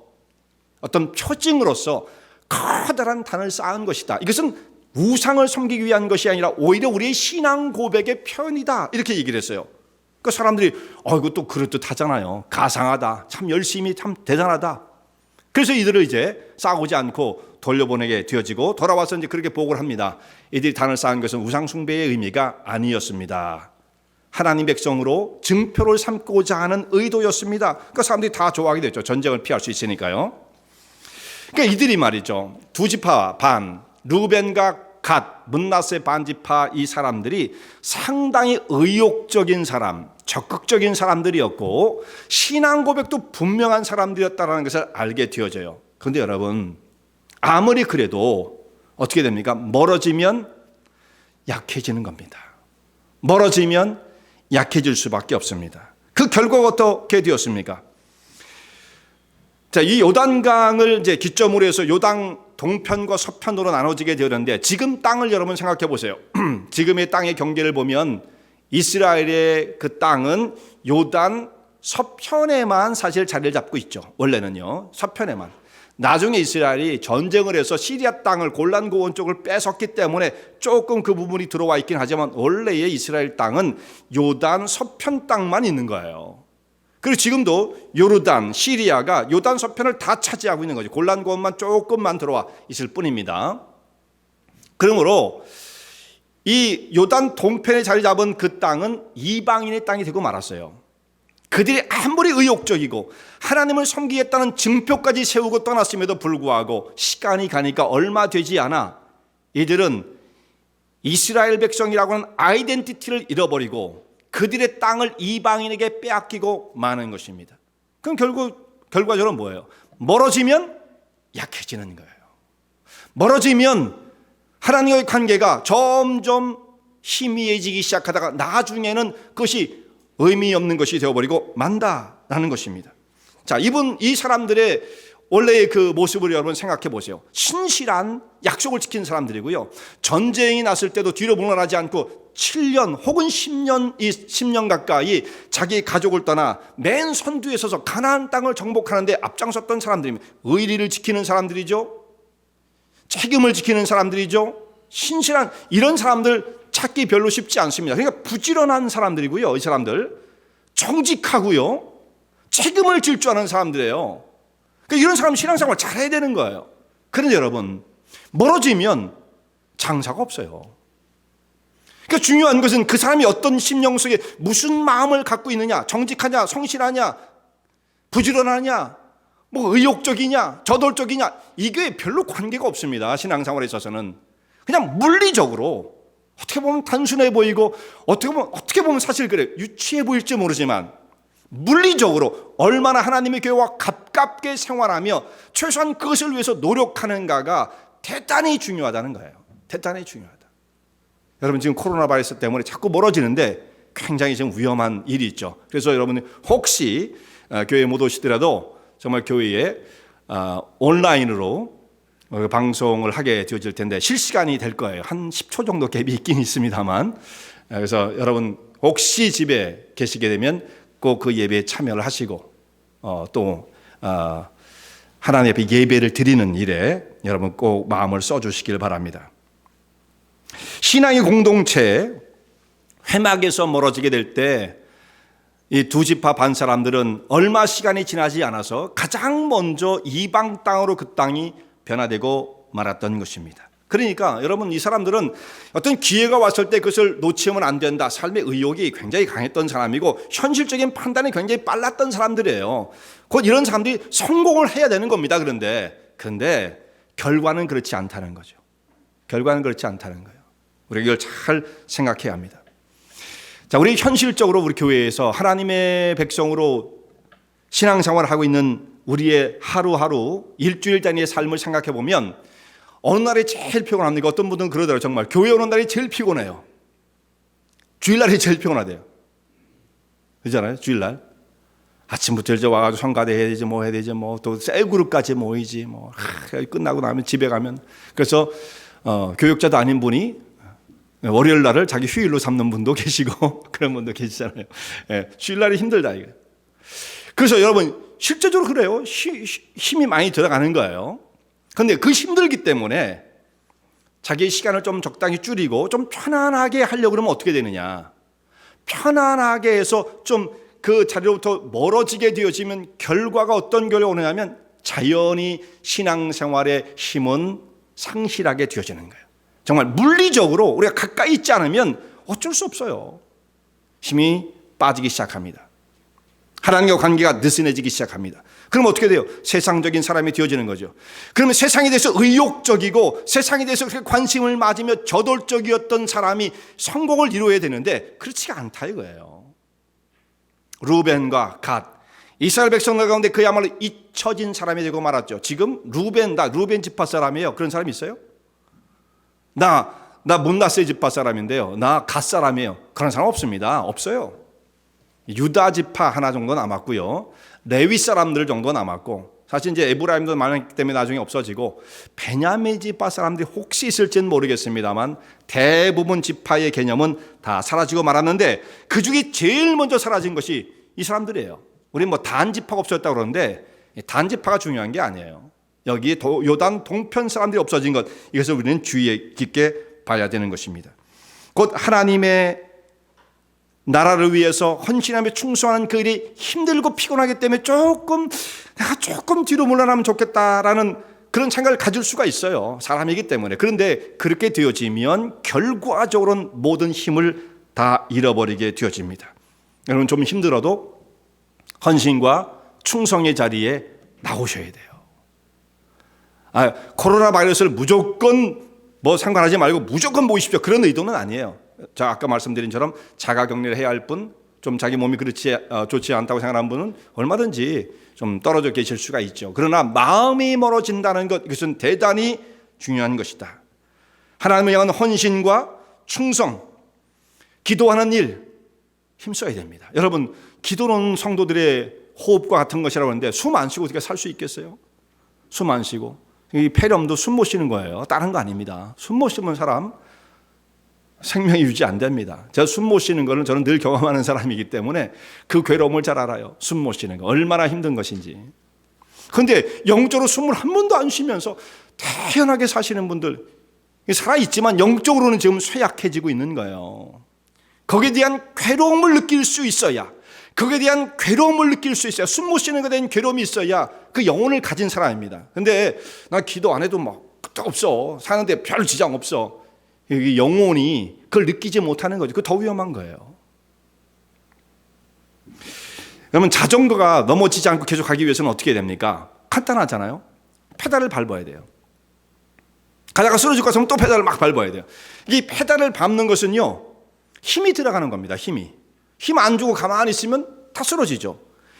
어떤 표징으로서 커다란 단을 쌓은 것이다. 이것은 우상을 섬기기 위한 것이 아니라 오히려 우리의 신앙 고백의 표현이다, 이렇게 얘기를 했어요. 그 사람들이 이것도 그럴듯하잖아요, 가상하다, 참 열심히, 참 대단하다. 그래서 이들을 이제 싸우지 않고 돌려보내게 되어지고, 돌아와서 이제 그렇게 보고를 합니다. 이들이 단을 쌓은 것은 우상 숭배의 의미가 아니었습니다. 하나님 백성으로 증표를 삼고자 하는 의도였습니다. 그러니까 사람들이 다 좋아하게 됐죠. 전쟁을 피할 수 있으니까요. 그러니까 이들이 말이죠, 두 지파 반, 루벤과 갓, 문나세 반지파, 이 사람들이 상당히 의욕적인 사람, 적극적인 사람들이었고 신앙 고백도 분명한 사람들이었다는 것을 알게 되어져요. 그런데 여러분, 아무리 그래도 어떻게 됩니까? 멀어지면 약해지는 겁니다. 멀어지면 약해질 수밖에 없습니다. 그 결과가 어떻게 되었습니까? 자, 이 요단강을 이제 기점으로 해서 요단 동편과 서편으로 나눠지게 되었는데, 지금 땅을 여러분 생각해 보세요. 지금의 땅의 경계를 보면 이스라엘의 그 땅은 요단 서편에만 사실 자리를 잡고 있죠. 원래는요, 서편에만. 나중에 이스라엘이 전쟁을 해서 시리아 땅을, 골란 고원 쪽을 뺏었기 때문에 조금 그 부분이 들어와 있긴 하지만 원래의 이스라엘 땅은 요단 서편 땅만 있는 거예요. 그리고 지금도 요르단, 시리아가 요단 서편을 다 차지하고 있는 거죠. 골란 고원만 조금만 들어와 있을 뿐입니다. 그러므로 이 요단 동편에 자리 잡은 그 땅은 이방인의 땅이 되고 말았어요. 그들이 아무리 의욕적이고 하나님을 섬기겠다는 증표까지 세우고 떠났음에도 불구하고 시간이 가니까 얼마 되지 않아 이들은 이스라엘 백성이라고 하는 아이덴티티를 잃어버리고 그들의 땅을 이방인에게 빼앗기고 마는 것입니다. 그럼 결과적으로 뭐예요? 멀어지면 약해지는 거예요. 멀어지면 하나님과의 관계가 점점 희미해지기 시작하다가 나중에는 그것이 의미 없는 것이 되어버리고 만다라는 것입니다. 자, 이 사람들의 원래의 그 모습을 여러분 생각해 보세요. 신실한 약속을 지킨 사람들이고요. 전쟁이 났을 때도 뒤로 물러나지 않고 7년 혹은 10년 가까이 자기 가족을 떠나 맨 선두에 서서 가나안 땅을 정복하는 데 앞장섰던 사람들입니다. 의리를 지키는 사람들이죠. 책임을 지키는 사람들이죠. 신실한 이런 사람들 찾기 별로 쉽지 않습니다. 그러니까 부지런한 사람들이고요. 이 사람들 정직하고요, 책임을 질 줄 아는 사람들이에요. 그러니까 이런 사람 신앙생활 잘해야 되는 거예요. 그런데 여러분, 멀어지면 장사가 없어요. 그러니까 중요한 것은 그 사람이 어떤 심령 속에 무슨 마음을 갖고 있느냐, 정직하냐, 성실하냐, 부지런하냐, 뭐 의욕적이냐, 저돌적이냐, 이게 별로 관계가 없습니다. 신앙생활에 있어서는 그냥 물리적으로 어떻게 보면 단순해 보이고 어떻게 보면 사실 그래 유치해 보일지 모르지만 물리적으로 얼마나 하나님의 교회와 가깝게 생활하며 최소한 그것을 위해서 노력하는가가 대단히 중요하다는 거예요. 대단히 중요하다. 여러분 지금 코로나 바이러스 때문에 자꾸 멀어지는데 굉장히 지금 위험한 일이 있죠. 그래서 여러분 혹시 교회에 못 오시더라도 정말 교회에 온라인으로 방송을 하게 되어질 텐데 실시간이 될 거예요. 한 10초 정도 갭이 있긴 있습니다만, 그래서 여러분 혹시 집에 계시게 되면 꼭 그 예배에 참여를 하시고 또 하나님 앞에 예배를 드리는 일에 여러분 꼭 마음을 써주시길 바랍니다. 신앙의 공동체 회막에서 멀어지게 될 때 이 두 지파 반 사람들은 얼마 시간이 지나지 않아서 가장 먼저 이방 땅으로 그 땅이 변화되고 말았던 것입니다. 그러니까 여러분 이 사람들은 어떤 기회가 왔을 때 그것을 놓치면 안 된다. 삶의 의욕이 굉장히 강했던 사람이고 현실적인 판단이 굉장히 빨랐던 사람들이에요. 곧 이런 사람들이 성공을 해야 되는 겁니다. 그런데 결과는 그렇지 않다는 거죠. 결과는 그렇지 않다는 거예요. 우리가 이걸 잘 생각해야 합니다. 자, 우리 현실적으로 우리 교회에서 하나님의 백성으로 신앙생활을 하고 있는 우리의 하루하루 일주일 단위의 삶을 생각해 보면 어느 날이 제일 피곤합니까? 어떤 분들은 그러더라고요. 정말 교회 오는 날이 제일 피곤해요. 주일날이 제일 피곤하대요. 그렇잖아요. 주일날 아침부터 이제 와가지고 성가대 해야 되지, 뭐 해야 되지, 뭐 또 셀그룹까지 모이지, 뭐 끝나고 나면 집에 가면 그래서 교육자도 아닌 분이 월요일 날을 자기 휴일로 삼는 분도 계시고 그런 분도 계시잖아요. 예, 주일날이 힘들다 이거. 그래서 여러분 실제적으로 그래요. 힘이 많이 들어가는 거예요. 그런데 그 힘들기 때문에 자기의 시간을 좀 적당히 줄이고 좀 편안하게 하려고 그러면 어떻게 되느냐. 편안하게 해서 좀 그 자리로부터 멀어지게 되어지면 결과가 어떤 결과가 오느냐면 자연히 신앙생활의 힘은 상실하게 되어지는 거예요. 정말 물리적으로 우리가 가까이 있지 않으면 어쩔 수 없어요. 힘이 빠지기 시작합니다. 하나님과 관계가 느슨해지기 시작합니다. 그럼 어떻게 돼요? 세상적인 사람이 되어지는 거죠. 그러면 세상에 대해서 의욕적이고 세상에 대해서 그렇게 관심을 맞으며 저돌적이었던 사람이 성공을 이루어야 되는데 그렇지가 않다 이거예요. 루벤과 갓, 이스라엘 백성들 가운데 그야말로 잊혀진 사람이 되고 말았죠. 지금 루벤 지파 사람이에요. 그런 사람이 있어요? 나 문나세 지파 사람인데요. 나 갓 사람이에요. 그런 사람 없습니다. 없어요. 유다 지파 하나 정도 남았고요. 레위 사람들 정도 남았고, 사실 이제 에브라임도 많기 때문에 나중에 없어지고 베냐민 지파 사람들이 혹시 있을지는 모르겠습니다만 대부분 지파의 개념은 다 사라지고 말았는데 그 중에 제일 먼저 사라진 것이 이 사람들이에요. 우리 뭐 단 지파가 없어졌다고 그러는데 단 지파가 중요한 게 아니에요. 여기 요단 동편 사람들이 없어진 것, 이것을 우리는 주의 깊게 봐야 되는 것입니다. 곧 하나님의 나라를 위해서 헌신하며 충성하는 그 일이 힘들고 피곤하기 때문에 내가 조금 뒤로 물러나면 좋겠다라는 그런 생각을 가질 수가 있어요. 사람이기 때문에. 그런데 그렇게 되어지면 결과적으로는 모든 힘을 다 잃어버리게 되어집니다. 여러분 좀 힘들어도 헌신과 충성의 자리에 나오셔야 돼요. 코로나 바이러스를 무조건 상관하지 말고 무조건 모이십시오. 그런 의도는 아니에요. 자, 아까 말씀드린 것처럼 자가격리를 해야 할 분, 좀 자기 몸이 좋지 않다고 생각하는 분은 얼마든지 좀 떨어져 계실 수가 있죠. 그러나 마음이 멀어진다는 것, 이것은 대단히 중요한 것이다. 하나님을 향한 헌신과 충성, 기도하는 일 힘써야 됩니다. 여러분, 기도는 성도들의 호흡과 같은 것이라고 하는데 숨 안 쉬고 어떻게 살 수 있겠어요? 숨 안 쉬고. 이 폐렴도 숨 못 쉬는 거예요. 다른 거 아닙니다. 숨 못 쉬면 사람 생명이 유지 안 됩니다. 제가 숨 못 쉬는 거는 저는 늘 경험하는 사람이기 때문에 그 괴로움을 잘 알아요. 숨 못 쉬는 거 얼마나 힘든 것인지. 그런데 영적으로 숨을 한 번도 안 쉬면서 태연하게 사시는 분들, 살아있지만 영적으로는 지금 쇠약해지고 있는 거예요. 거기에 대한 괴로움을 느낄 수 있어야, 거기에 대한 괴로움을 느낄 수 있어야, 숨 못 쉬는 것에 대한 괴로움이 있어야 그 영혼을 가진 사람입니다. 근데 나 기도 안 해도 막 끝도 없어, 사는데 별 지장 없어, 영혼이 그걸 느끼지 못하는 거죠. 그거 더 위험한 거예요. 그러면 자전거가 넘어지지 않고 계속 가기 위해서는 어떻게 됩니까? 간단하잖아요. 페달을 밟아야 돼요. 가다가 쓰러질 것 같으면 또 페달을 막 밟아야 돼요. 이 페달을 밟는 것은요, 힘이 들어가는 겁니다. 힘 안 주고 가만히 있으면 다 쓰러지죠.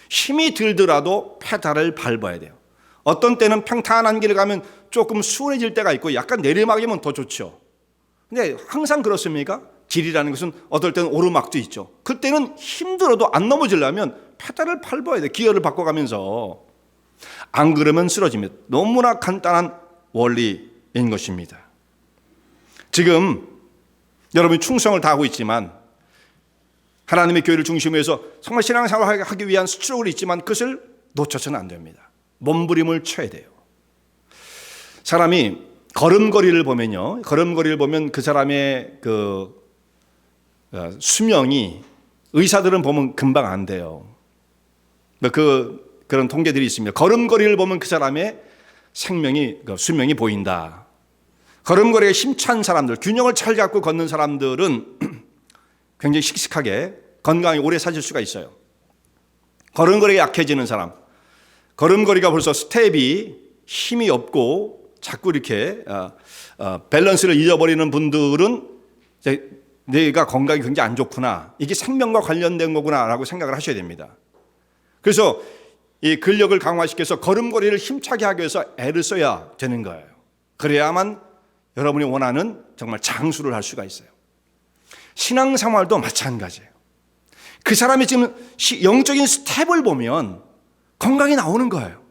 힘이 들더라도 페달을 밟아야 돼요. 어떤 때는 평탄한 길을 가면 조금 수월해질 때가 있고 약간 내리막이면 더 좋죠. 근데 항상 그렇습니까? 길이라는 것은 어떨 때는 오르막도 있죠. 그때는 힘들어도 안 넘어지려면 페달을 밟아야 돼요. 기어를 바꿔가면서. 안 그러면 쓰러집니다. 너무나 간단한 원리인 것입니다. 지금 여러분이 충성을 다하고 있지만, 하나님의 교회를 중심으로 해서 정말 신앙생활을 하기 위한 스트로크가 있지만 그것을 놓쳐서는 안 됩니다. 몸부림을 쳐야 돼요. 사람이 걸음걸이를 보면 그 사람의 그 수명이, 의사들은 보면 금방 안 돼요. 그런 통계들이 있습니다. 걸음걸이를 보면 그 사람의 수명이 보인다. 걸음걸이에 힘찬 사람들, 균형을 잘 잡고 걷는 사람들은 굉장히 씩씩하게 건강히 오래 사실 수가 있어요. 걸음걸이가 약해지는 사람, 걸음걸이가 벌써 스텝이 힘이 없고 자꾸 이렇게 밸런스를 잊어버리는 분들은 내가 건강이 굉장히 안 좋구나, 이게 생명과 관련된 거구나라고 생각을 하셔야 됩니다. 그래서 이 근력을 강화시켜서 걸음걸이를 힘차게 하기 위해서 애를 써야 되는 거예요. 그래야만 여러분이 원하는 정말 장수를 할 수가 있어요. 신앙생활도 마찬가지예요. 그 사람이 지금 영적인 스텝을 보면 건강이 나오는 거예요.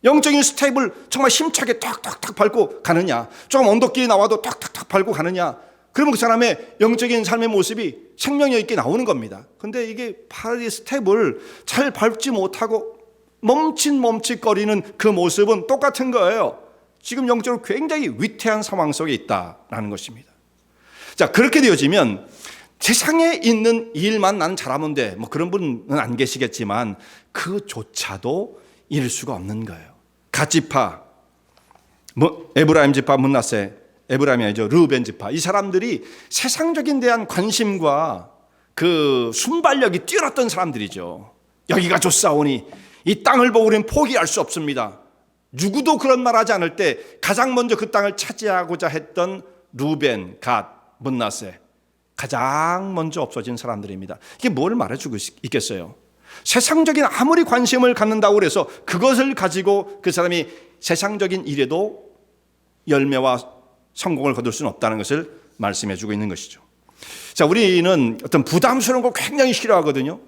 영적인 스텝을 정말 힘차게 탁탁탁 밟고 가느냐, 조금 언덕길이 나와도 탁탁탁 밟고 가느냐, 그러면 그 사람의 영적인 삶의 모습이 생명력 있게 나오는 겁니다. 근데 이게 파리 스텝을 잘 밟지 못하고 멈칫멈칫거리는 그 모습은 똑같은 거예요. 지금 영적으로 굉장히 위태한 상황 속에 있다라는 것입니다. 자, 그렇게 되어지면 세상에 있는 일만 나는 잘하면 돼, 그런 분은 안 계시겠지만 그조차도 이룰 수가 없는 거예요. 갓지파, 에브라임 지파, 므낫세, 에브라임이 아니죠, 르우벤 지파, 이 사람들이 세상적인 대한 관심과 그 순발력이 뛰어났던 사람들이죠. 여기가 좋사오니 이 땅을 보고 우리는 포기할 수 없습니다. 누구도 그런 말 하지 않을 때 가장 먼저 그 땅을 차지하고자 했던 르우벤, 갓, 므낫세, 가장 먼저 없어진 사람들입니다. 이게 뭘 말해주고 있겠어요? 세상적인 아무리 관심을 갖는다고 해서 그것을 가지고 그 사람이 세상적인 일에도 열매와 성공을 거둘 수는 없다는 것을 말씀해 주고 있는 것이죠. 자, 우리는 어떤 부담스러운 거 굉장히 싫어하거든요.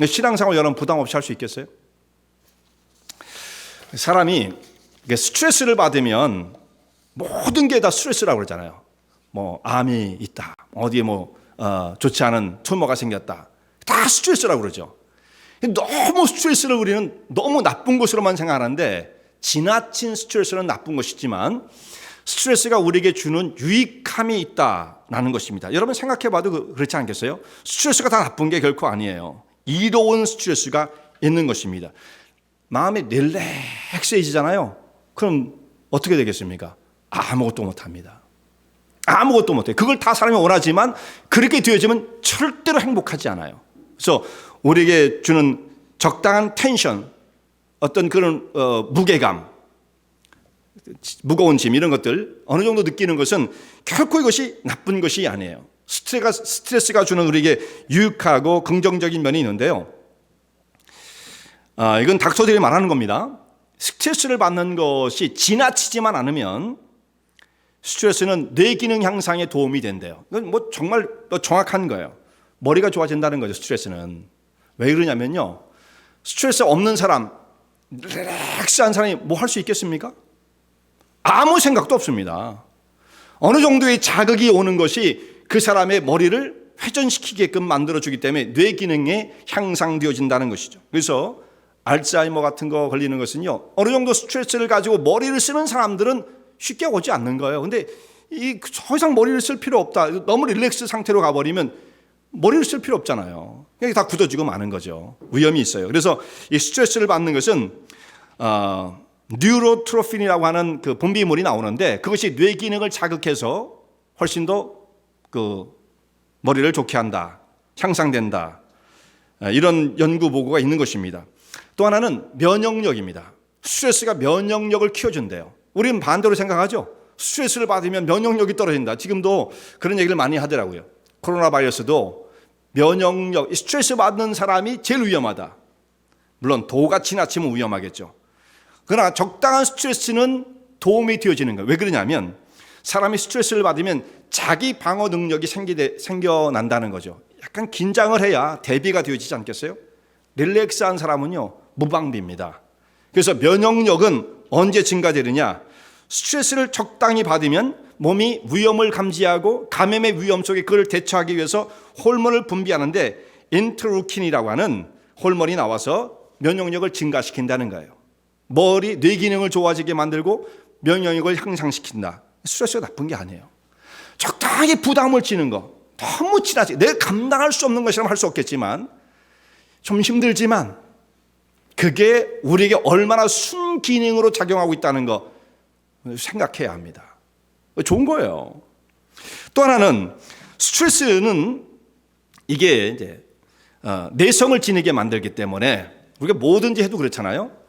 신앙생활 여러분 부담 없이 할 수 있겠어요? 사람이 스트레스를 받으면 모든 게 다 스트레스라고 그러잖아요. 암이 있다, 어디에 좋지 않은 튜머가 생겼다, 다 스트레스라고 그러죠. 너무 스트레스를 우리는 너무 나쁜 것으로만 생각하는데, 지나친 스트레스는 나쁜 것이지만 스트레스가 우리에게 주는 유익함이 있다라는 것입니다. 여러분 생각해봐도 그렇지 않겠어요? 스트레스가 다 나쁜 게 결코 아니에요. 이로운 스트레스가 있는 것입니다. 마음이 릴렉스해지잖아요. 그럼 어떻게 되겠습니까? 아무것도 못합니다. 아무것도 못해요. 그걸 다 사람이 원하지만 그렇게 되어지면 절대로 행복하지 않아요. 그래서 우리에게 주는 적당한 텐션, 어떤 그런 무게감, 무거운 짐, 이런 것들 어느 정도 느끼는 것은 결코 이것이 나쁜 것이 아니에요. 스트레스가 주는 우리에게 유익하고 긍정적인 면이 있는데요. 이건 닥터들이 말하는 겁니다. 스트레스를 받는 것이 지나치지만 않으면 스트레스는 뇌 기능 향상에 도움이 된대요. 이건 정말 정확한 거예요. 머리가 좋아진다는 거죠, 스트레스는. 왜 그러냐면요, 스트레스 없는 사람, 릴렉스한 사람이 뭐 할 수 있겠습니까? 아무 생각도 없습니다. 어느 정도의 자극이 오는 것이 그 사람의 머리를 회전시키게끔 만들어주기 때문에 뇌 기능이 향상되어진다는 것이죠. 그래서 알츠하이머 같은 거 걸리는 것은요, 어느 정도 스트레스를 가지고 머리를 쓰는 사람들은 쉽게 오지 않는 거예요. 근데 더 이상 머리를 쓸 필요 없다. 너무 릴렉스 상태로 가버리면 머리를 쓸 필요 없잖아요. 그냥 다 굳어지고 마는 거죠. 위험이 있어요. 그래서 이 스트레스를 받는 것은 뉴로트로핀이라고 하는 그 분비물이 나오는데 그것이 뇌 기능을 자극해서 훨씬 더 그 머리를 좋게 한다, 향상된다. 이런 연구 보고가 있는 것입니다. 또 하나는 면역력입니다. 스트레스가 면역력을 키워준대요. 우리는 반대로 생각하죠. 스트레스를 받으면 면역력이 떨어진다. 지금도 그런 얘기를 많이 하더라고요. 코로나 바이러스도 면역력, 스트레스 받는 사람이 제일 위험하다. 물론 도가 지나치면 위험하겠죠. 그러나 적당한 스트레스는 도움이 되어지는 거예요. 왜 그러냐면 사람이 스트레스를 받으면 자기 방어 능력이 생겨난다는 거죠. 약간 긴장을 해야 대비가 되어지지 않겠어요? 릴렉스한 사람은요, 무방비입니다. 그래서 면역력은 언제 증가되느냐? 스트레스를 적당히 받으면 몸이 위험을 감지하고 감염의 위험 속에 그걸 대처하기 위해서 호르몬을 분비하는데 인터루킨이라고 하는 호르몬이 나와서 면역력을 증가시킨다는 거예요. 뇌 기능을 좋아지게 만들고 면역력을 향상시킨다. 스트레스가 나쁜 게 아니에요. 적당히 부담을 지는 거, 너무 지나치 내가 감당할 수 없는 것이라면 할 수 없겠지만 좀 힘들지만 그게 우리에게 얼마나 순기능으로 작용하고 있다는 거 생각해야 합니다. 좋은 거예요. 또 하나는 스트레스는 이게 이제 내성을 지니게 만들기 때문에 우리가 뭐든지 해도 그렇잖아요.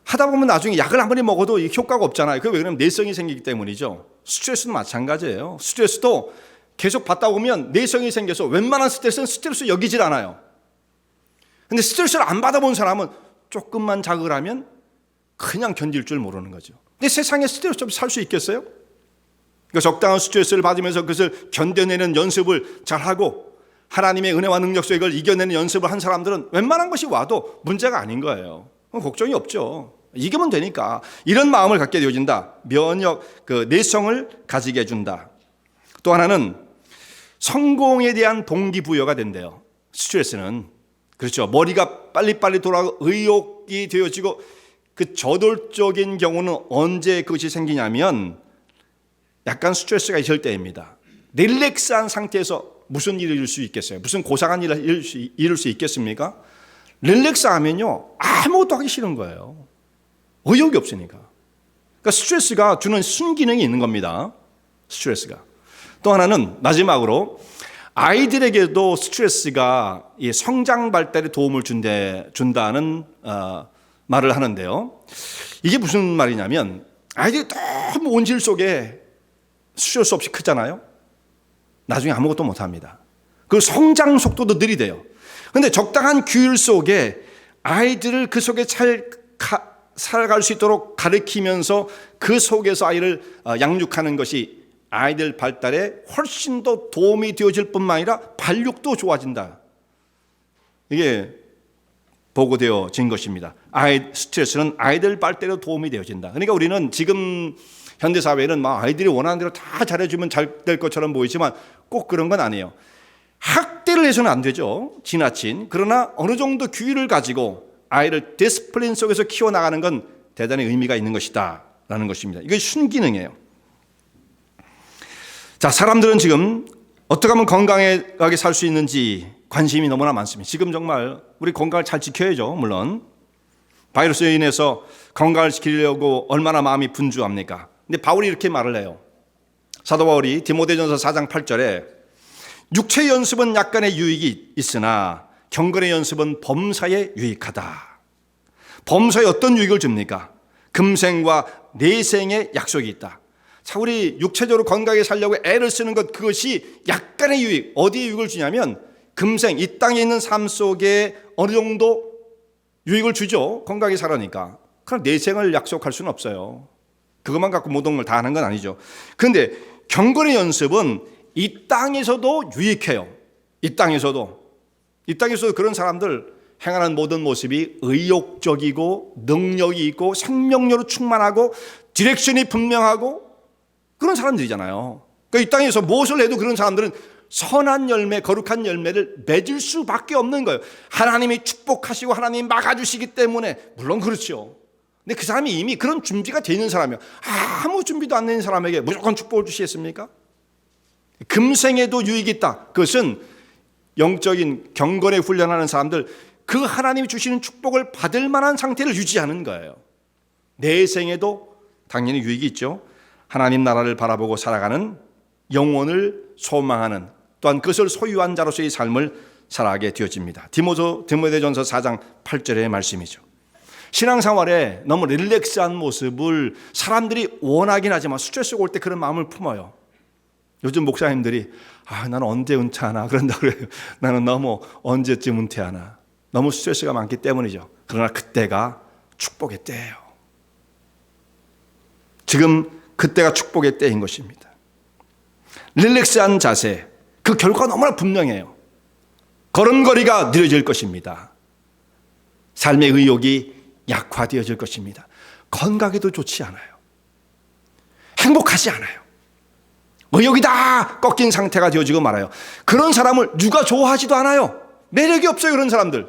하다 보면 나중에 약을 아무리 먹어도 효과가 없잖아요. 그게 왜 그러냐면 내성이 생기기 때문이죠. 스트레스도 마찬가지예요. 스트레스도 계속 받다 보면 내성이 생겨서 웬만한 스트레스는 스트레스 여기질 않아요. 근데 스트레스를 안 받아본 사람은 조금만 자극을 하면 그냥 견딜 줄 모르는 거죠. 근데 세상에 스트레스 없이 살 수 있겠어요? 그러니까 적당한 스트레스를 받으면서 그것을 견뎌내는 연습을 잘하고 하나님의 은혜와 능력 속에 이걸 이겨내는 연습을 한 사람들은 웬만한 것이 와도 문제가 아닌 거예요. 걱정이 없죠. 이기면 되니까. 이런 마음을 갖게 되어진다. 내성을 가지게 해준다. 또 하나는 성공에 대한 동기부여가 된대요. 스트레스는. 그렇죠. 머리가 빨리빨리 돌아가고 의욕이 되어지고 그 저돌적인 경우는 언제 그것이 생기냐면 약간 스트레스가 있을 때입니다. 릴렉스한 상태에서 무슨 일을 이룰 수 있겠어요? 무슨 고상한 일을 이룰 수 있겠습니까? 릴렉스 하면요, 아무것도 하기 싫은 거예요. 의욕이 없으니까. 그러니까 스트레스가 주는 순기능이 있는 겁니다. 스트레스가. 또 하나는 마지막으로 아이들에게도 스트레스가 성장 발달에 도움을 준다는 말을 하는데요. 이게 무슨 말이냐면 아이들이 너무 온실 속에 스트레스 없이 크잖아요. 나중에 아무것도 못합니다. 그 성장 속도도 느리대요. 그런데 적당한 규율 속에 아이들을 그 속에 잘 살아갈 수 있도록 가르치면서 그 속에서 아이를 양육하는 것이 아이들 발달에 훨씬 더 도움이 되어질 뿐만 아니라 발육도 좋아진다. 이게 보고되어진 것입니다. 스트레스는 아이들 발달에 도움이 되어진다. 그러니까 우리는 지금 현대사회는 아이들이 원하는 대로 다 잘해주면 잘 될 것처럼 보이지만 꼭 그런 건 아니에요. 학대를 해서는 안 되죠. 지나친. 그러나 어느 정도 규율을 가지고 아이를 디스플린 속에서 키워나가는 건 대단히 의미가 있는 것이다 라는 것입니다. 이게 순기능이에요. 자, 사람들은 지금 어떻게 하면 건강하게 살 수 있는지 관심이 너무나 많습니다. 지금 정말 우리 건강을 잘 지켜야죠. 물론 바이러스로 인해서 건강을 지키려고 얼마나 마음이 분주합니까? 근데 바울이 이렇게 말을 해요. 사도 바울이 디모데전서 4장 8절에 육체 연습은 약간의 유익이 있으나 경건의 연습은 범사에 유익하다. 범사에 어떤 유익을 줍니까? 금생과 내생의 약속이 있다. 자, 우리 육체적으로 건강하게 살려고 애를 쓰는 것, 그것이 약간의 유익, 어디에 유익을 주냐면 금생, 이 땅에 있는 삶 속에 어느 정도 유익을 주죠. 건강하게 살아니까. 그럼 내생을 약속할 수는 없어요. 그것만 갖고 모든 걸 다 하는 건 아니죠. 그런데 경건의 연습은 이 땅에서도 유익해요. 이 땅에서도 그런 사람들 행하는 모든 모습이 의욕적이고 능력이 있고 생명력으로 충만하고 디렉션이 분명하고 그런 사람들이잖아요. 그러니까 이 땅에서 무엇을 해도 그런 사람들은 선한 열매, 거룩한 열매를 맺을 수밖에 없는 거예요. 하나님이 축복하시고 하나님이 막아주시기 때문에. 물론 그렇죠. 근데 그 사람이 이미 그런 준비가 되어 있는 사람이요. 아무 준비도 안 된 사람에게 무조건 축복을 주시겠습니까? 금생에도 유익이 있다. 그것은 영적인 경건에 훈련하는 사람들, 그 하나님이 주시는 축복을 받을 만한 상태를 유지하는 거예요. 내생에도 당연히 유익이 있죠. 하나님 나라를 바라보고 살아가는, 영혼을 소망하는, 또한 그것을 소유한 자로서의 삶을 살아가게 되어집니다. 디모데전서 4장 8절의 말씀이죠. 신앙생활에 너무 릴렉스한 모습을 사람들이 원하긴 하지만 스트레스가 올 때 그런 마음을 품어요. 요즘 목사님들이 나는 언제 은퇴하나 그런다고 그래요. 나는 너무 언제쯤 은퇴하나. 너무 스트레스가 많기 때문이죠. 그러나 그때가 축복의 때예요. 지금 그때가 축복의 때인 것입니다. 릴렉스한 자세, 그 결과가 너무나 분명해요. 걸음걸이가 느려질 것입니다. 삶의 의욕이 약화되어질 것입니다. 건강에도 좋지 않아요. 행복하지 않아요. 의욕이 다 꺾인 상태가 되어지고 말아요. 그런 사람을 누가 좋아하지도 않아요. 매력이 없어요, 그런 사람들.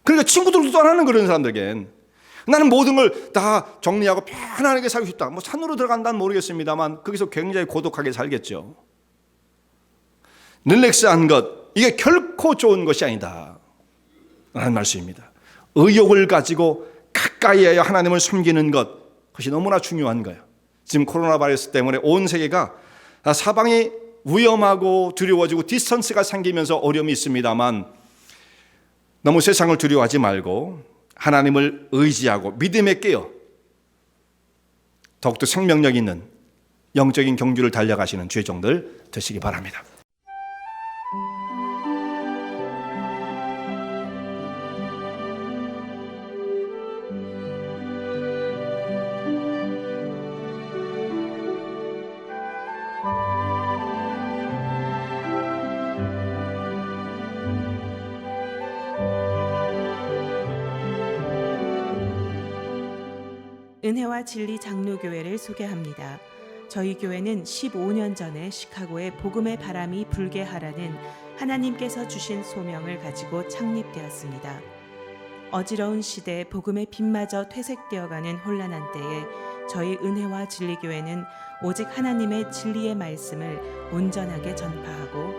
그러니까 친구들도 안 하는 그런 사람들에겐 나는 모든 걸 다 정리하고 편안하게 살고 싶다. 뭐 산으로 들어간다는 모르겠습니다만 거기서 굉장히 고독하게 살겠죠. 릴렉스한 것, 이게 결코 좋은 것이 아니다 라는 말씀입니다. 의욕을 가지고 가까이에 하나님을 섬기는 것, 그것이 너무나 중요한 거예요. 지금 코로나 바이러스 때문에 온 세계가 사방이 위험하고 두려워지고 디스턴스가 생기면서 어려움이 있습니다만 너무 세상을 두려워하지 말고 하나님을 의지하고 믿음에 깨어 더욱더 생명력 있는 영적인 경주를 달려가시는 주의 종들 되시기 바랍니다. 은혜와 진리 장로교회를 소개합니다. 저희 교회는 15년 전에 시카고에 복음의 바람이 불게 하라는 하나님께서 주신 소명을 가지고 창립되었습니다. 어지러운 시대에 복음의 빛마저 퇴색되어가는 혼란한 때에 저희 은혜와 진리교회는 오직 하나님의 진리의 말씀을 온전하게 전파하고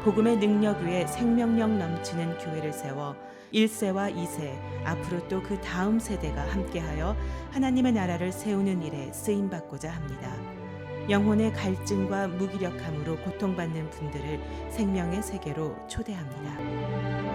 복음의 능력 위에 생명력 넘치는 교회를 세워 1세와 2세, 앞으로 또 그 다음 세대가 함께하여 하나님의 나라를 세우는 일에 쓰임받고자 합니다. 영혼의 갈증과 무기력함으로 고통받는 분들을 생명의 세계로 초대합니다.